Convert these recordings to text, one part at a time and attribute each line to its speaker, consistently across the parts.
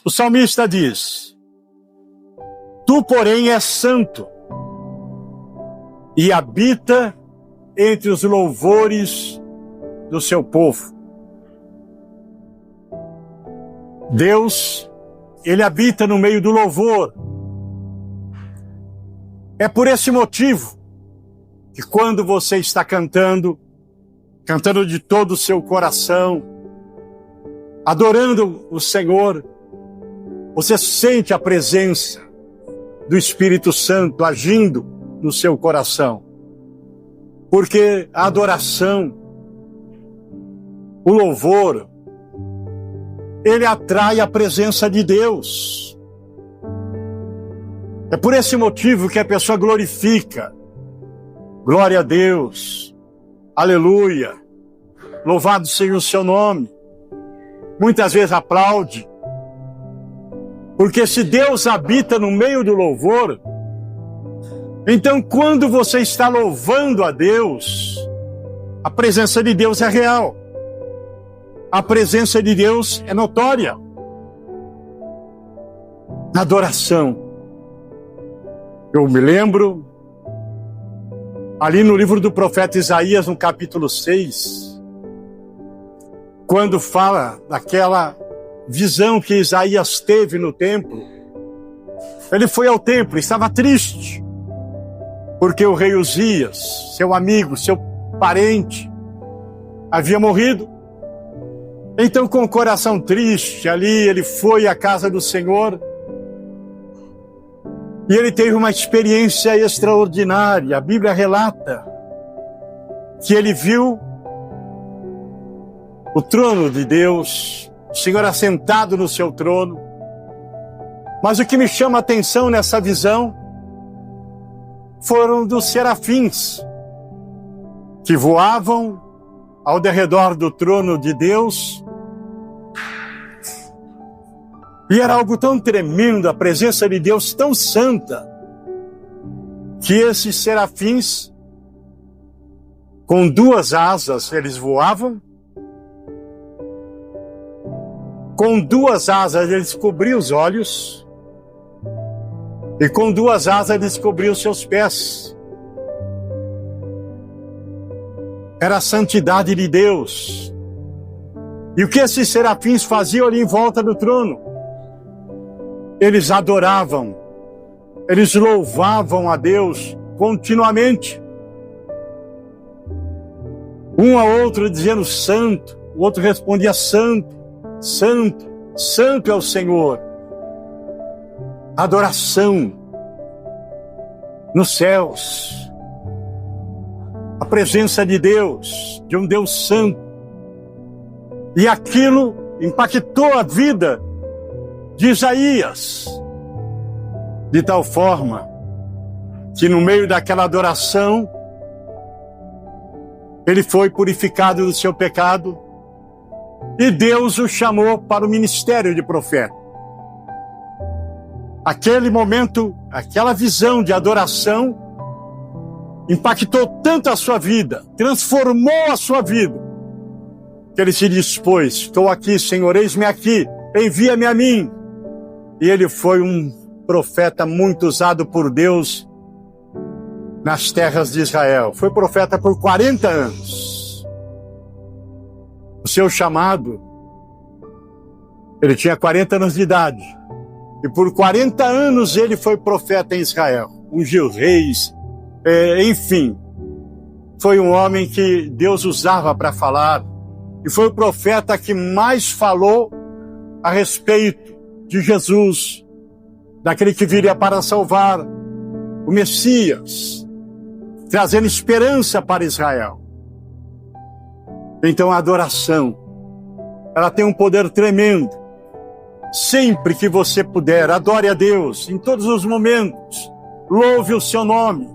Speaker 1: O salmista diz: Tu, porém, és santo, e habita entre os louvores do seu povo. Deus, Ele habita no meio do louvor. É por esse motivo que quando você está cantando de todo o seu coração, adorando o Senhor, você sente a presença do Espírito Santo agindo no seu coração. Porque a adoração, o louvor, ele atrai a presença de Deus. É por esse motivo que a pessoa glorifica. Glória a Deus. Aleluia. Louvado seja o seu nome. Muitas vezes aplaude. Porque se Deus habita no meio do louvor, então quando você está louvando a Deus, a presença de Deus é real. A presença de Deus é notória. Na adoração. Eu me lembro, ali no livro do profeta Isaías, no capítulo 6, quando fala daquela visão que Isaías teve no templo. Ele foi ao templo, estava triste, porque o rei Uzias, seu amigo, seu parente, havia morrido. Então, com o coração triste, ali ele foi à casa do Senhor e ele teve uma experiência extraordinária. A Bíblia relata que ele viu o trono de Deus, o Senhor assentado no seu trono. Mas o que me chama a atenção nessa visão foram dos serafins que voavam ao derredor do trono de Deus. E era algo tão tremendo, a presença de Deus tão santa, que esses serafins, com duas asas, eles voavam. Com duas asas, eles cobriam os olhos. E com duas asas, eles cobriam os seus pés. Era a santidade de Deus. E o que esses serafins faziam ali em volta do trono? Eles adoravam, eles louvavam a Deus continuamente. Um ao outro dizendo santo, o outro respondia santo, santo, santo é o Senhor. Adoração nos céus. A presença de Deus, de um Deus santo. E aquilo impactou a vida de Isaías, de tal forma que no meio daquela adoração, ele foi purificado do seu pecado e Deus o chamou para o ministério de profeta. Aquele momento, aquela visão de adoração impactou tanto a sua vida, transformou a sua vida, que ele se dispôs: estou aqui, Senhor, eis-me aqui, envia-me a mim. E ele foi um profeta muito usado por Deus nas terras de Israel. Foi profeta por 40 anos. O seu chamado, ele tinha 40 anos de idade. E por 40 anos ele foi profeta em Israel. Ungiu reis, enfim. Foi um homem que Deus usava para falar. E foi o profeta que mais falou a respeito de Jesus, daquele que viria para salvar, o Messias, trazendo esperança para Israel. Então a adoração, ela tem um poder tremendo. Sempre que você puder, adore a Deus, em todos os momentos, louve o seu nome,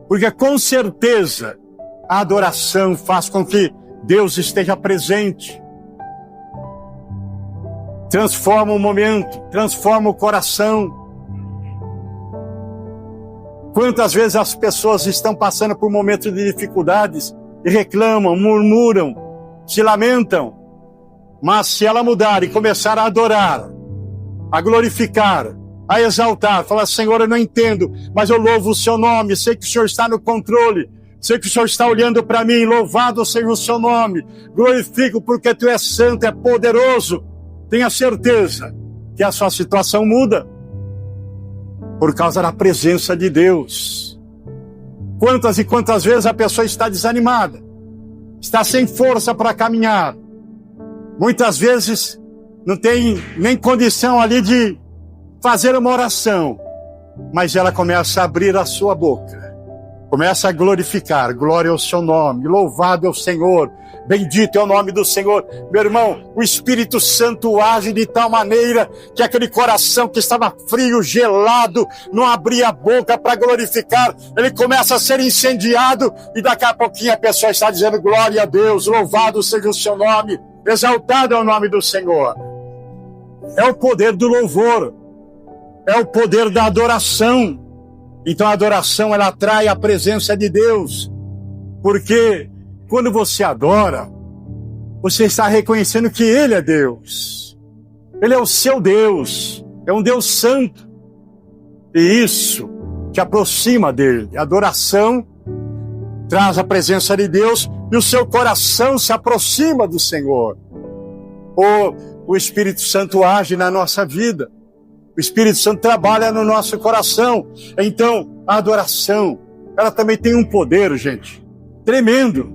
Speaker 1: porque com certeza a adoração faz com que Deus esteja presente. Transforma o momento, transforma o coração. Quantas vezes as pessoas estão passando por momentos de dificuldades e reclamam, murmuram, se lamentam, mas se ela mudar e começar a adorar, a glorificar, a exaltar. Fala, Senhor, eu não entendo, mas eu louvo o seu nome, sei que o Senhor está no controle, sei que o Senhor está olhando para mim, louvado seja o seu nome, glorifico porque tu és santo, é poderoso. Tenha certeza que a sua situação muda por causa da presença de Deus. Quantas e quantas vezes a pessoa está desanimada, está sem força para caminhar, muitas vezes não tem nem condição ali de fazer uma oração, mas ela começa a abrir a sua boca, começa a glorificar, glória ao seu nome, louvado é o Senhor, bendito é o nome do Senhor. Meu irmão, o Espírito Santo age de tal maneira que aquele coração que estava frio, gelado, não abria a boca para glorificar, ele começa a ser incendiado e daqui a pouquinho a pessoa está dizendo glória a Deus, louvado seja o seu nome, exaltado é o nome do Senhor. É o poder do louvor, é o poder da adoração. Então a adoração, ela atrai a presença de Deus, porque quando você adora, você está reconhecendo que Ele é Deus, Ele é o seu Deus, é um Deus santo, e isso te aproxima dEle. A adoração traz a presença de Deus e o seu coração se aproxima do Senhor. O Espírito Santo age na nossa vida. O Espírito Santo trabalha no nosso coração. Então, a adoração, ela também tem um poder, gente, tremendo,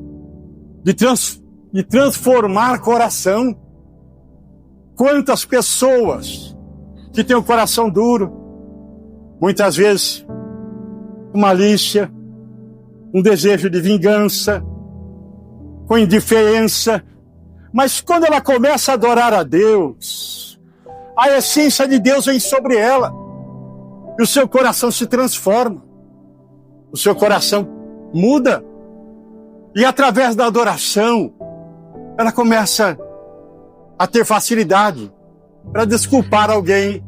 Speaker 1: de transformar coração. Quantas pessoas que têm o coração duro, muitas vezes, com malícia, um desejo de vingança, com indiferença, mas quando ela começa a adorar a Deus, a essência de Deus vem sobre ela, e o seu coração se transforma, o seu coração muda, e através da adoração, ela começa a ter facilidade para desculpar alguém,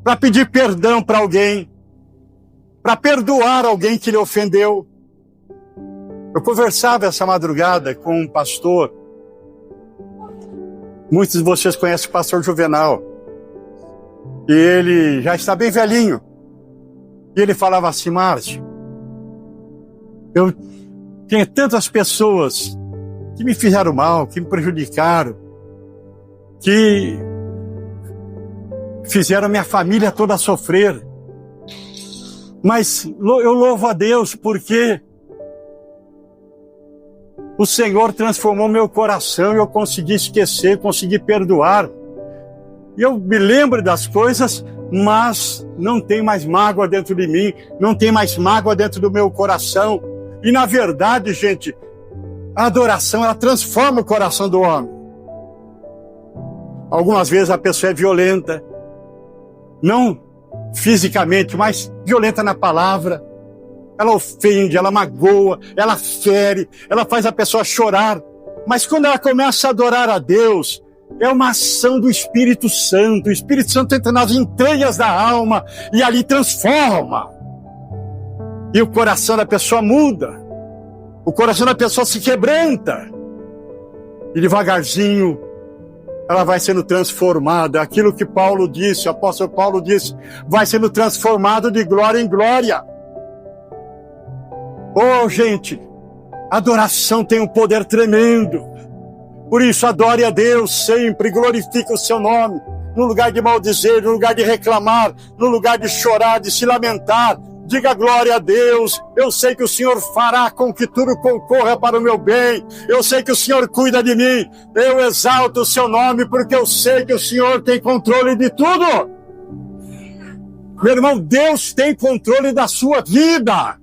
Speaker 1: para pedir perdão para alguém, para perdoar alguém que lhe ofendeu. Eu conversava essa madrugada com um pastor. Muitos de vocês conhecem o pastor Juvenal. E ele já está bem velhinho. E ele falava assim, Márcio, eu tenho tantas pessoas que me fizeram mal, que me prejudicaram, que fizeram minha família toda sofrer. Mas eu louvo a Deus porque o Senhor transformou meu coração e eu consegui esquecer, consegui perdoar. E eu me lembro das coisas, mas não tem mais mágoa dentro de mim, não tem mais mágoa dentro do meu coração. E na verdade, gente, a adoração, ela transforma o coração do homem. Algumas vezes a pessoa é violenta, não fisicamente, mas violenta na palavra. Ela ofende, ela magoa, ela fere, ela faz a pessoa chorar. Mas quando ela começa a adorar a Deus, é uma ação do Espírito Santo. O Espírito Santo entra nas entranhas da alma e ali transforma. E o coração da pessoa muda. O coração da pessoa se quebranta. E devagarzinho, ela vai sendo transformada. Aquilo que Paulo disse, o apóstolo Paulo disse, vai sendo transformado de glória em glória. Oh, gente, a adoração tem um poder tremendo. Por isso, adore a Deus sempre, glorifique o seu nome. No lugar de maldizer, no lugar de reclamar, no lugar de chorar, de se lamentar, diga glória a Deus. Eu sei que o Senhor fará com que tudo concorra para o meu bem. Eu sei que o Senhor cuida de mim. Eu exalto o seu nome porque eu sei que o Senhor tem controle de tudo. Meu irmão, Deus tem controle da sua vida.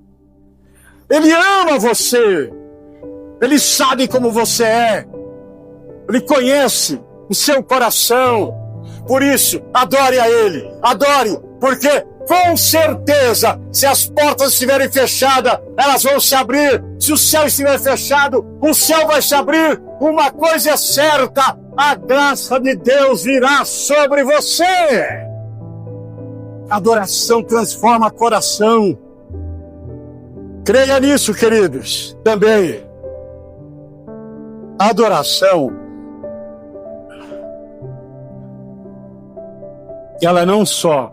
Speaker 1: Ele ama você. Ele sabe como você é. Ele conhece o seu coração. Por isso, adore a Ele. Adore, porque com certeza, se as portas estiverem fechadas, elas vão se abrir. Se o céu estiver fechado, o céu vai se abrir. Uma coisa é certa, a graça de Deus virá sobre você. Adoração transforma coração. Creia nisso, queridos. Também, a adoração, ela não só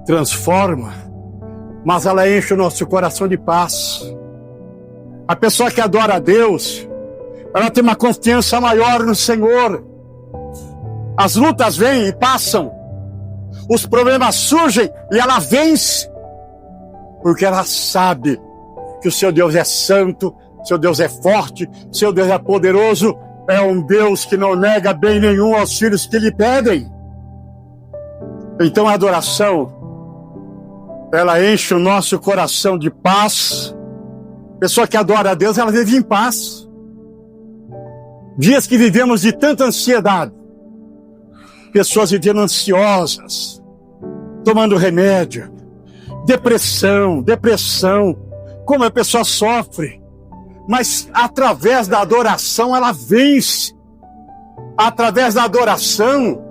Speaker 1: transforma, mas ela enche o nosso coração de paz. A pessoa que adora a Deus, ela tem uma confiança maior no Senhor. As lutas vêm e passam, os problemas surgem e ela vence, porque ela sabe que o seu Deus é santo, seu Deus é forte, seu Deus é poderoso, é um Deus que não nega bem nenhum aos filhos que lhe pedem. Então a adoração, ela enche o nosso coração de paz. Pessoa que adora a Deus, ela vive em paz. Dias que vivemos de tanta ansiedade, pessoas vivendo ansiosas, tomando remédio, depressão, como a pessoa sofre, mas através da adoração ela vence. Através da adoração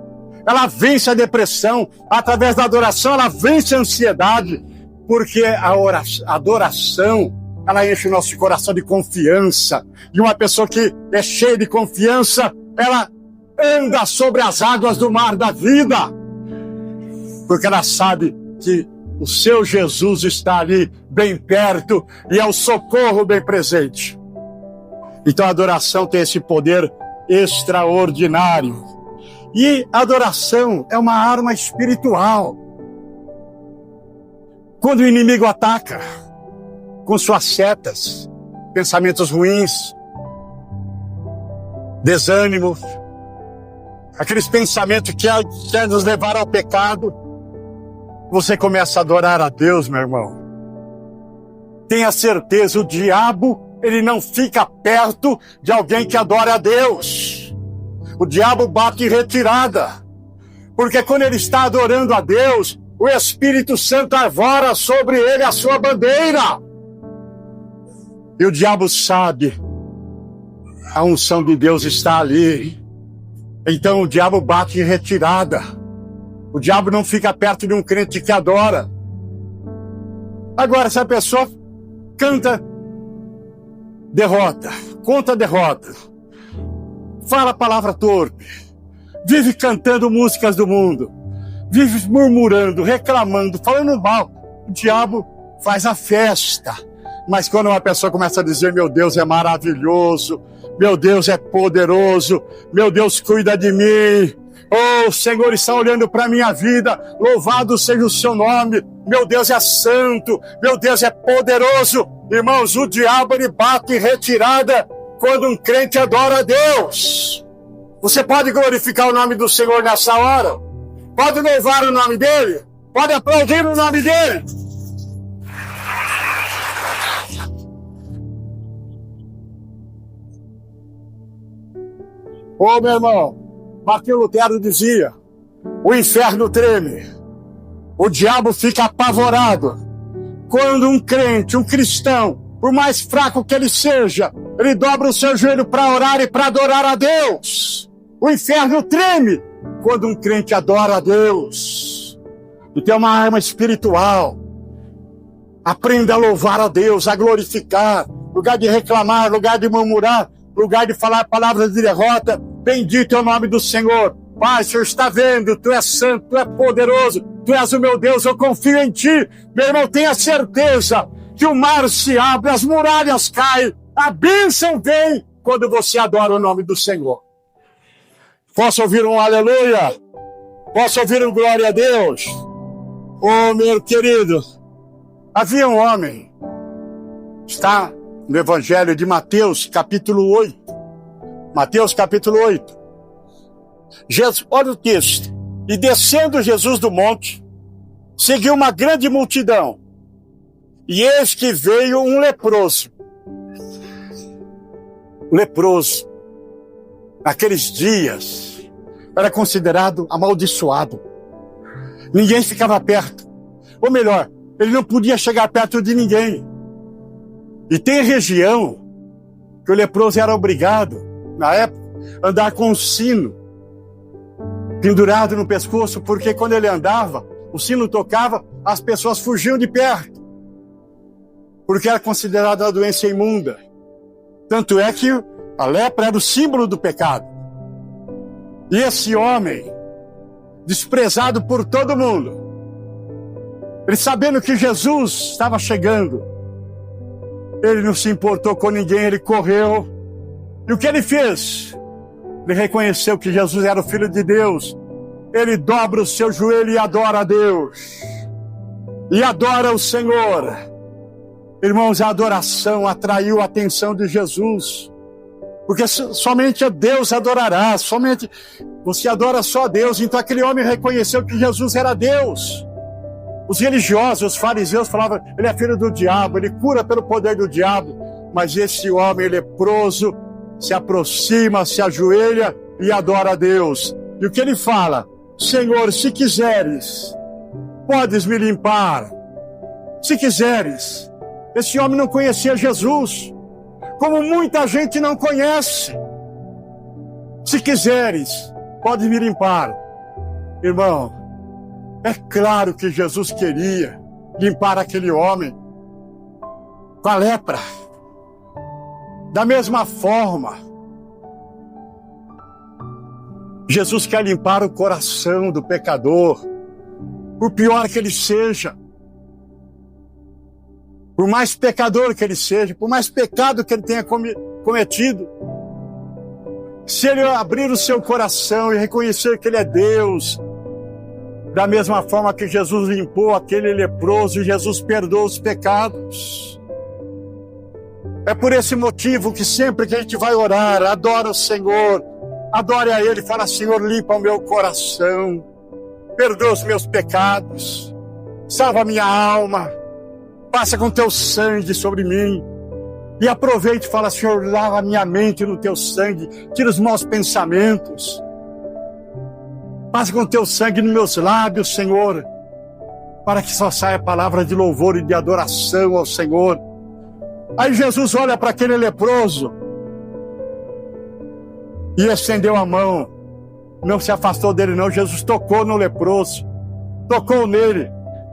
Speaker 1: ela vence a depressão, através da adoração ela vence a ansiedade, porque a adoração, ela enche o nosso coração de confiança, e uma pessoa que é cheia de confiança, ela anda sobre as águas do mar da vida, porque ela sabe que o seu Jesus está ali, bem perto, e é o socorro bem presente. Então a adoração tem esse poder extraordinário. E a adoração é uma arma espiritual. Quando o inimigo ataca com suas setas, pensamentos ruins, desânimo, aqueles pensamentos que querem nos levar ao pecado, você começa a adorar a Deus, meu irmão. Tenha certeza, o diabo, ele não fica perto de alguém que adora a Deus. O diabo bate em retirada, porque quando ele está adorando a Deus, o Espírito Santo arvora sobre ele a sua bandeira. E o diabo sabe, a unção de Deus está ali. Então o diabo bate em retirada. O diabo não fica perto de um crente que adora. Agora, se a pessoa canta derrota, conta derrota, fala a palavra torpe, vive cantando músicas do mundo, vive murmurando, reclamando, falando mal, o diabo faz a festa. Mas quando uma pessoa começa a dizer, meu Deus é maravilhoso, meu Deus é poderoso, meu Deus cuida de mim, oh, o Senhor está olhando para a minha vida, louvado seja o seu nome, meu Deus é santo, meu Deus é poderoso. Irmãos, o diabo ele bate em retirada quando um crente adora a Deus. Você pode glorificar o nome do Senhor nessa hora? Pode louvar o nome dele? Pode aplaudir o nome dele? Ô, meu irmão, Martinho Lutero dizia, o inferno treme, o diabo fica apavorado quando um crente, um cristão, por mais fraco que ele seja, ele dobra o seu joelho para orar e para adorar a Deus. O inferno treme quando um crente adora a Deus. E tem uma arma espiritual. Aprenda a louvar a Deus, a glorificar, lugar de reclamar, lugar de murmurar, lugar de falar palavras de derrota. Bendito é o nome do Senhor. Pai, o Senhor está vendo, Tu és santo, Tu és poderoso, Tu és o meu Deus, eu confio em Ti. Meu irmão, tenha certeza que o mar se abre, as muralhas caem, a bênção vem quando você adora o nome do Senhor. Posso ouvir um aleluia? Posso ouvir um glória a Deus? Oh, meu querido, havia um homem, está no Evangelho de Mateus, capítulo 8. Mateus, capítulo 8. Jesus, olha o texto. E descendo Jesus do monte, seguiu uma grande multidão. E eis que veio um leproso. Leproso, naqueles dias, era considerado amaldiçoado. Ninguém ficava perto. Ou melhor, ele não podia chegar perto de ninguém. E tem região que o leproso era obrigado, na época, a andar com um sino pendurado no pescoço, porque quando ele andava, o sino tocava, as pessoas fugiam de perto, porque era considerada uma doença imunda. Tanto é que a lepra era o símbolo do pecado. E esse homem, desprezado por todo mundo. Ele, sabendo que Jesus estava chegando, ele não se importou com ninguém, ele correu. E o que ele fez? Ele reconheceu que Jesus era o Filho de Deus. Ele dobra o seu joelho e adora a Deus. E adora o Senhor. Irmãos, a adoração atraiu a atenção de Jesus. Porque somente a Deus adorará. Somente você adora só a Deus. Então aquele homem reconheceu que Jesus era Deus. Os religiosos, os fariseus falavam, ele é filho do diabo, ele cura pelo poder do diabo. Mas esse homem leproso se aproxima, se ajoelha e adora a Deus. E o que ele fala? Senhor, se quiseres, podes me limpar. Se quiseres. Esse homem não conhecia Jesus, como muita gente não conhece. Se quiseres, podes me limpar. Irmão, é claro que Jesus queria limpar aquele homem com a lepra. Da mesma forma, Jesus quer limpar o coração do pecador, por pior que ele seja, por mais pecador que ele seja, por mais pecado que ele tenha cometido. Se ele abrir o seu coração e reconhecer que ele é Deus, da mesma forma que Jesus limpou aquele leproso, Jesus perdoa os pecados. É por esse motivo que sempre que a gente vai orar, adora o Senhor, adore a Ele, fala, Senhor, limpa o meu coração, perdoa os meus pecados, salva a minha alma, passa com teu sangue sobre mim. E aproveite e fala, Senhor, lava a minha mente no teu sangue, tira os maus pensamentos. Passa com teu sangue nos meus lábios, Senhor, para que só saia palavra de louvor e de adoração ao Senhor. Aí Jesus olha para aquele leproso e estendeu a mão. Não se afastou dele não, Jesus tocou no leproso, tocou nele.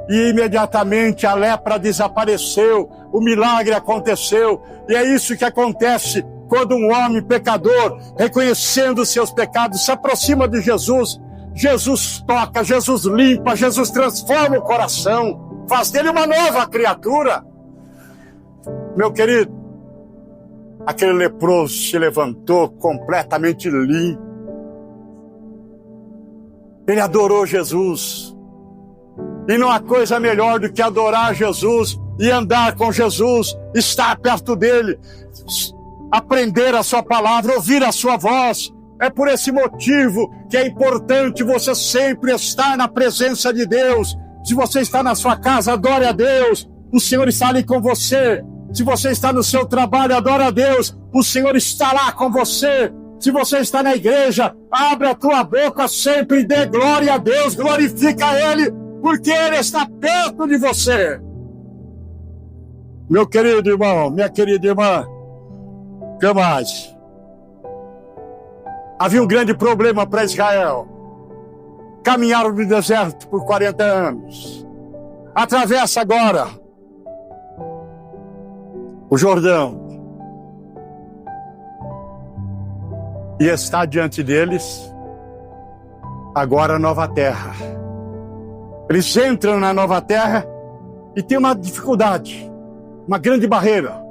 Speaker 1: E imediatamente a lepra desapareceu, o milagre aconteceu. E é isso que acontece quando um homem pecador, reconhecendo os seus pecados, se aproxima de Jesus. Jesus toca, Jesus limpa, Jesus transforma o coração, faz dele uma nova criatura. Meu querido, aquele leproso se levantou completamente limpo. Ele adorou Jesus. E não há coisa melhor do que adorar Jesus e andar com Jesus, estar perto dele, aprender a sua palavra, ouvir a sua voz. É por esse motivo que é importante você sempre estar na presença de Deus. Se você está na sua casa, adore a Deus. O Senhor está ali com você. Se você está no seu trabalho, adore a Deus. O Senhor está lá com você. Se você está na igreja, abre a tua boca sempre e dê glória a Deus. Glorifica Ele, porque Ele está perto de você. Meu querido irmão, minha querida irmã, o que mais? Havia um grande problema para Israel. Caminharam no deserto por 40 anos. Atravessa agora o Jordão. E está diante deles agora a nova terra. Eles entram na nova terra e tem uma dificuldade, uma grande barreira.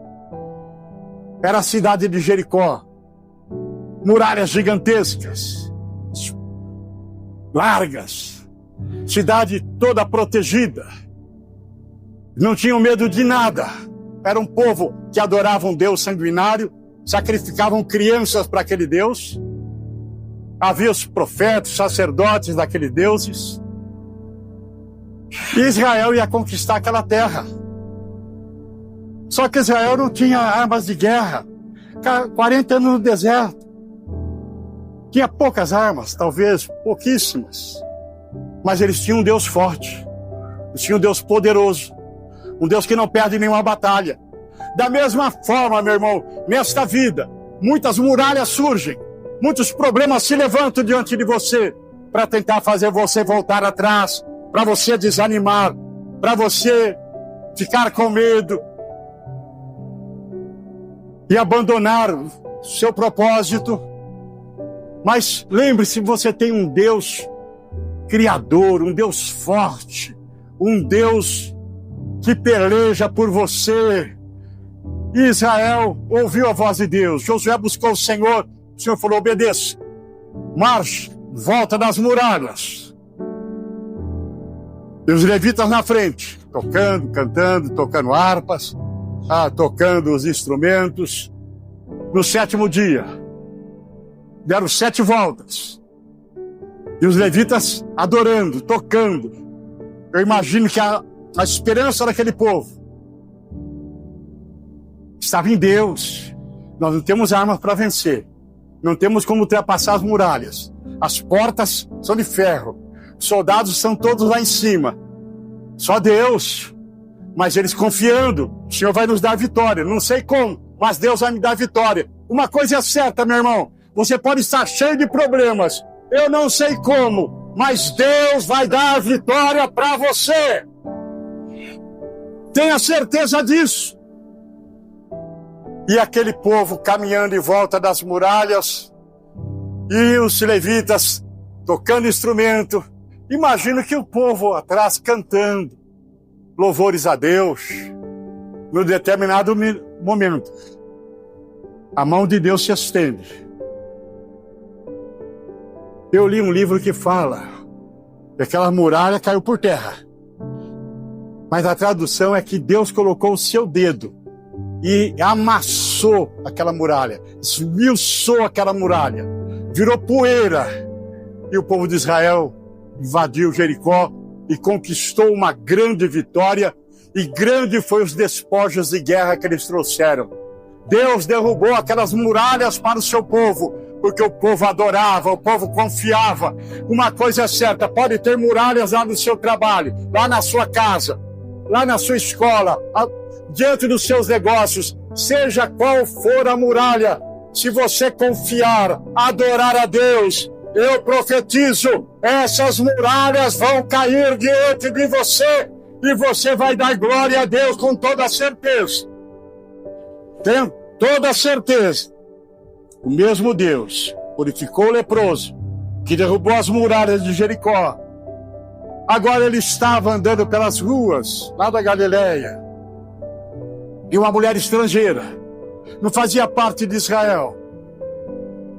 Speaker 1: Era a cidade de Jericó. Muralhas gigantescas, largas, cidade toda protegida. Não tinham medo de nada. Era um povo que adorava um Deus sanguinário, sacrificavam crianças para aquele Deus. Havia os profetas, sacerdotes daqueles deuses. E Israel ia conquistar aquela terra. Só que Israel não tinha armas de guerra. 40 anos no deserto. Tinha poucas armas, talvez pouquíssimas. Mas eles tinham um Deus forte. Eles tinham um Deus poderoso. Um Deus que não perde nenhuma batalha. Da mesma forma, meu irmão, nesta vida, muitas muralhas surgem. Muitos problemas se levantam diante de você para tentar fazer você voltar atrás, para você desanimar, para você ficar com medo e abandonar o seu propósito. Mas lembre-se, você tem um Deus criador, um Deus forte, um Deus que peleja por você. Israel ouviu a voz de Deus. Josué buscou o Senhor falou: obedeça, marche, volta das muralhas. E os levitas na frente, tocando, cantando, tocando harpas, tocando os instrumentos. No 7º dia, deram 7 voltas. E os levitas adorando, tocando. Eu imagino que a esperança daquele povo estava em Deus. Nós não temos armas para vencer. Não temos como ultrapassar as muralhas. As portas são de ferro. Os soldados são todos lá em cima. Só Deus. Mas eles confiando, o Senhor vai nos dar vitória. Não sei como, mas Deus vai me dar vitória. Uma coisa é certa, meu irmão. Você pode estar cheio de problemas. Eu não sei como, mas Deus vai dar a vitória para você. Tenha certeza disso. E aquele povo caminhando em volta das muralhas, e os levitas tocando instrumento. Imagino que o povo atrás cantando louvores a Deus. No determinado momento, a mão de Deus se estende. Eu li um livro que fala que aquela muralha caiu por terra. Mas a tradução é que Deus colocou o seu dedo e amassou aquela muralha, esmiuçou aquela muralha, virou poeira. E o povo de Israel invadiu Jericó e conquistou uma grande vitória, e grande foi os despojos de guerra que eles trouxeram. Deus derrubou aquelas muralhas para o seu povo, porque o povo adorava, o povo confiava. Uma coisa é certa, pode ter muralhas lá no seu trabalho, lá na sua casa, lá na sua escola, diante dos seus negócios, seja qual for a muralha, se você confiar, adorar a Deus, eu profetizo, essas muralhas vão cair diante de você, e você vai dar glória a Deus com toda certeza. Tenho toda certeza. O mesmo Deus purificou o leproso, que derrubou as muralhas de Jericó. Agora ele estava andando pelas ruas, lá da Galileia, e uma mulher estrangeira, não fazia parte de Israel.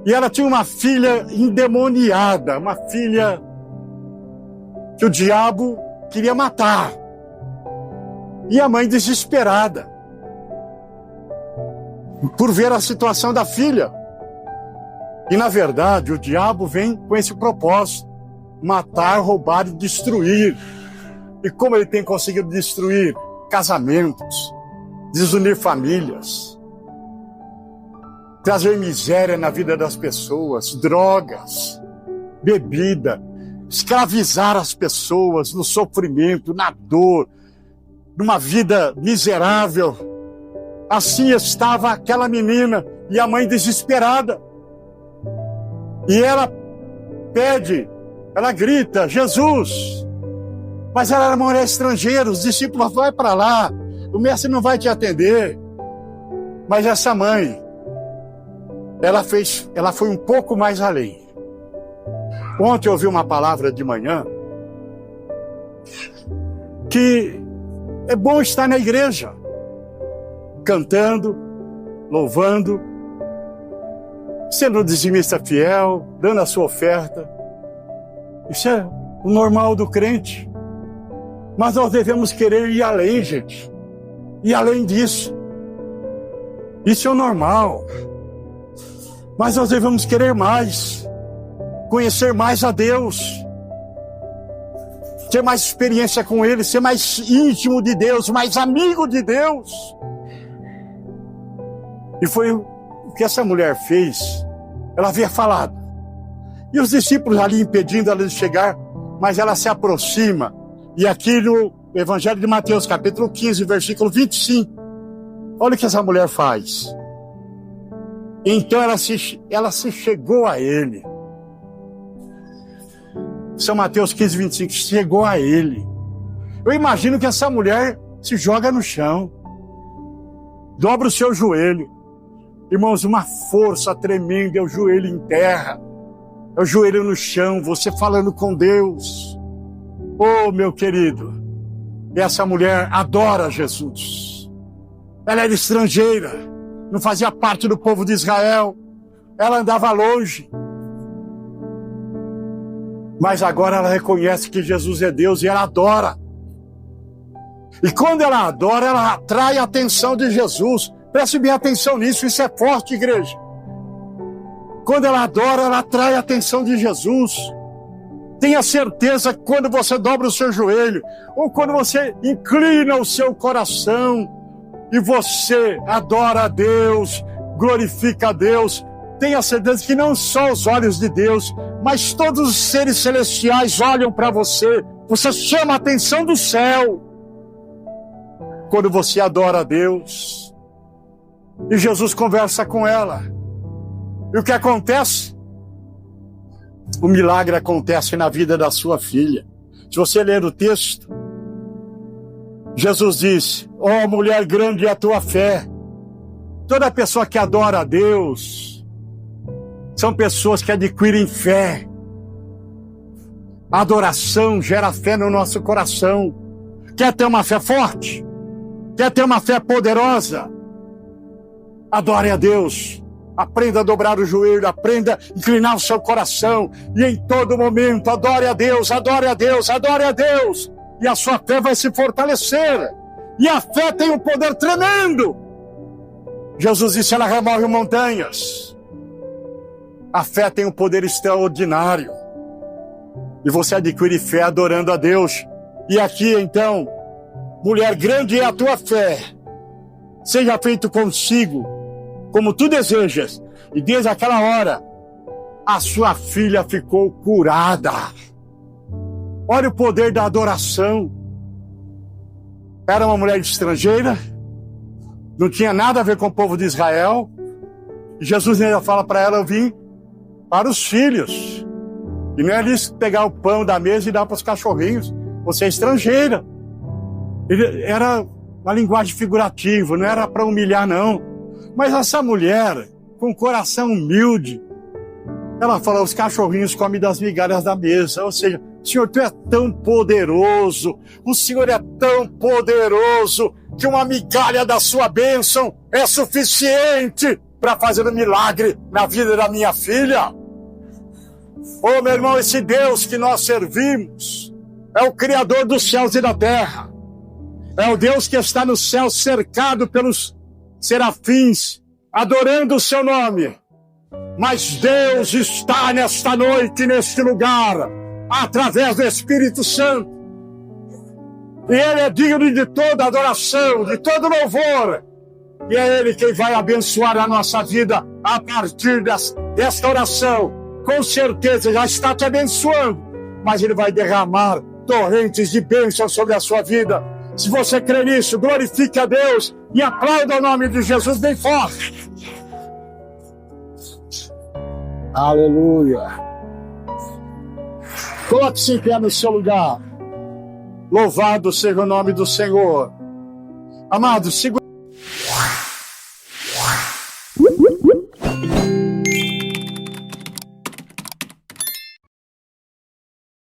Speaker 1: E ela tinha uma filha endemoniada, uma filha que o diabo queria matar. E a mãe desesperada por ver a situação da filha. E na verdade o diabo vem com esse propósito: matar, roubar e destruir. E como ele tem conseguido destruir casamentos, desunir famílias, trazer miséria na vida das pessoas, drogas, bebida, escravizar as pessoas no sofrimento, na dor, numa vida miserável. Assim estava aquela menina e a mãe desesperada. E ela pede, ela grita: Jesus! Mas ela era uma mulher estrangeira, os discípulos: vai para lá, o mestre não vai te atender. Mas essa mãe, ela foi um pouco mais além. Ontem eu ouvi uma palavra de manhã que é bom estar na igreja, cantando, louvando, sendo um dizimista fiel, dando a sua oferta. Isso é o normal do crente. Mas nós devemos querer ir além, gente. E além disso. Isso é o normal. Mas nós devemos querer mais. Conhecer mais a Deus. Ter mais experiência com Ele. Ser mais íntimo de Deus. Mais amigo de Deus. E foi o que essa mulher fez. Ela havia falado. E os discípulos ali impedindo ela de chegar. Mas ela se aproxima. E aqui no Evangelho de Mateus, capítulo 15, versículo 25. Olha o que essa mulher faz. Então ela se chegou a ele. São Mateus 15, 25. Chegou a ele. Eu imagino que essa mulher se joga no chão. Dobra o seu joelho. Irmãos, uma força tremenda, é o joelho em terra. É o joelho no chão, você falando com Deus. Oh, meu querido, essa mulher adora Jesus. Ela era estrangeira, não fazia parte do povo de Israel. Ela andava longe. Mas agora ela reconhece que Jesus é Deus e ela adora. E quando ela adora, ela atrai a atenção de Jesus. Preste bem atenção nisso, isso é forte, igreja. Quando ela adora, ela atrai a atenção de Jesus. Tenha certeza que quando você dobra o seu joelho, ou quando você inclina o seu coração, e você adora a Deus, glorifica a Deus, tenha certeza que não só os olhos de Deus, mas todos os seres celestiais olham para você. Você chama a atenção do céu quando você adora a Deus. E Jesus conversa com ela. E o que acontece? O milagre acontece na vida da sua filha. Se você ler o texto, Jesus disse: ó, mulher, grande é a tua fé. Toda pessoa que adora a Deus são pessoas que adquirem fé. A adoração gera fé no nosso coração. Quer ter uma fé forte? Quer ter uma fé poderosa? Adore a Deus. Aprenda a dobrar o joelho, aprenda a inclinar o seu coração. E em todo momento, adore a Deus, adore a Deus, adore a Deus. E a sua fé vai se fortalecer. E a fé tem um poder tremendo. Jesus disse, ela remove montanhas. A fé tem um poder extraordinário. E você adquire fé adorando a Deus. E aqui, então, mulher, grande é a tua fé. Seja feito consigo como tu desejas. E desde aquela hora, a sua filha ficou curada. Olha o poder da adoração. Era uma mulher estrangeira, não tinha nada a ver com o povo de Israel. E Jesus ainda fala para ela, eu vim para os filhos. E não é isso pegar o pão da mesa e dar para os cachorrinhos. Você é estrangeira. Era uma linguagem figurativa, não era para humilhar, não. Mas essa mulher, com coração humilde, ela fala, os cachorrinhos comem das migalhas da mesa. Ou seja, Senhor, tu é tão poderoso, o Senhor é tão poderoso, que uma migalha da sua bênção é suficiente para fazer um milagre na vida da minha filha. Oh, meu irmão, esse Deus que nós servimos é o Criador dos céus e da terra. É o Deus que está no céu cercado pelos serafins, adorando o seu nome. Mas Deus está nesta noite, neste lugar, através do Espírito Santo. E Ele é digno de toda adoração, de todo louvor. E é Ele quem vai abençoar a nossa vida a partir desta oração. Com certeza já está te abençoando, mas Ele vai derramar torrentes de bênção sobre a sua vida. Se você crê nisso, glorifique a Deus e aplauda o nome de Jesus bem forte. Aleluia. Coloque-se em pé no seu lugar. Louvado seja o nome do Senhor. Amados, segura.